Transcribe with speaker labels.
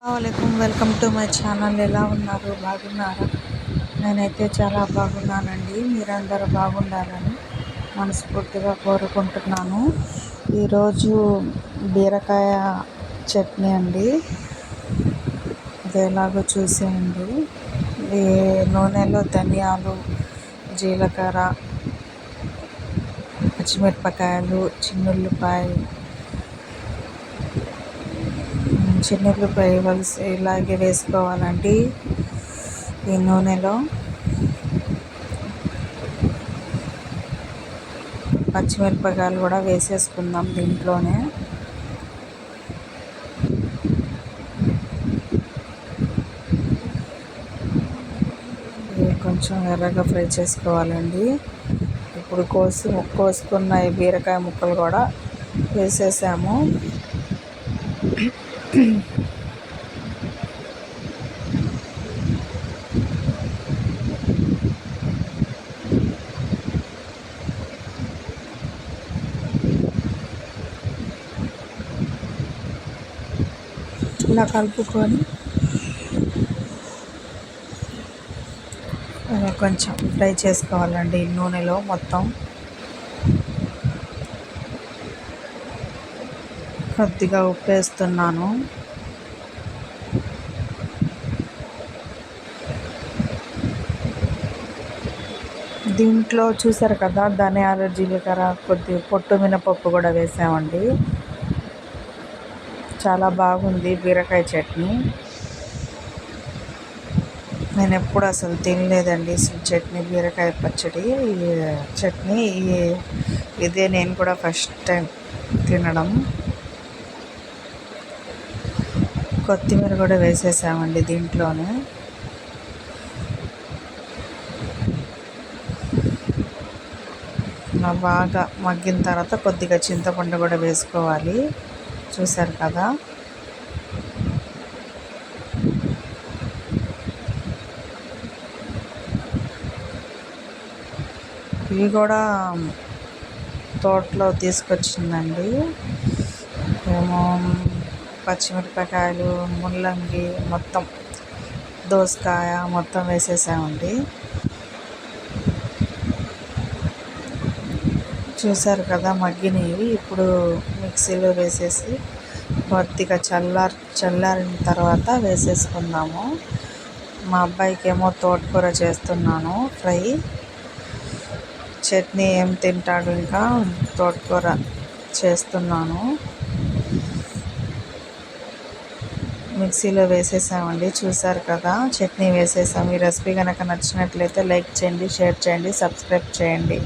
Speaker 1: అస్సలాముఅలైకుం welcome to my channel. ఎలా ఉన్నారు? బాగున్నారా? నేనైతే చాలా బాగున్నానండి. మీరందరూ బాగుండాలని మనస్ఫూర్తిగా కోరుకుంటున్నాను. ఈరోజు బీరకాయ చట్నీ అండి. అది ఎలాగో చూసేయండి. ఈ నూనెలో ధనియాలు, జీలకర్ర, పచ్చిమిరపకాయలు, చిన్నుల్లిపాయ ఇలాగే వేసుకోవాలండి. ఈ నూనెలో పచ్చిమిరపకాయలు కూడా వేసేసుకుందాం దీంట్లోనే. కొంచెం ఎర్రగా ఫ్రై చేసుకోవాలండి. ఇప్పుడు కోసుకున్న ఈ బీరకాయ ముక్కలు కూడా వేసేసాము. ఇలా కలుపుకొని కొంచెం ఫ్రై చేసుకోవాలండి నూనెలో మొత్తం. కొద్దిగా ఉప్పు వేస్తున్నాను. దీంట్లో చూసారు కదా, ధనియాలు, జీలకర్ర, కొద్ది పొట్టు మినపప్పు కూడా వేసామండి. చాలా బాగుంది బీరకాయ చట్నీ. నేను ఎప్పుడు అసలు తినలేదండి చట్నీ, బీరకాయ పచ్చడి చట్నీ. ఇదే నేను కూడా ఫస్ట్ టైం తినడం. కొత్తిమీర కూడా వేసేసామండి దీంట్లోనే. బాగా మగ్గిన తర్వాత కొద్దిగా చింతపండు కూడా వేసుకోవాలి. చూసారు కదా, ఇవి కూడా తోటలో తీసుకొచ్చిందండి. ఏమో పచ్చిమిరపకాయలు, ముల్లంగి, మొత్తం దోసకాయ మొత్తం వేసేసామండి. చూసారు కదా మగ్గినవి. ఇప్పుడు మిక్సీలో వేసేసి కొద్దిగా చల్లారిన తర్వాత వేసేసుకుందాము. మా అబ్బాయికి ఏమో తోటకూర చేస్తున్నాను ఫ్రై. చట్నీ ఏం తింటాడు, ఇంకా తోటకూర చేస్తున్నాను. మిక్సీలో వేసేసామండి. చూసారు కదా, చట్నీ వేసేసాము. ఈ రెసిపీ కనుక నచ్చినట్లయితే లైక్ చేయండి, షేర్ చేయండి, సబ్స్క్రైబ్ చేయండి.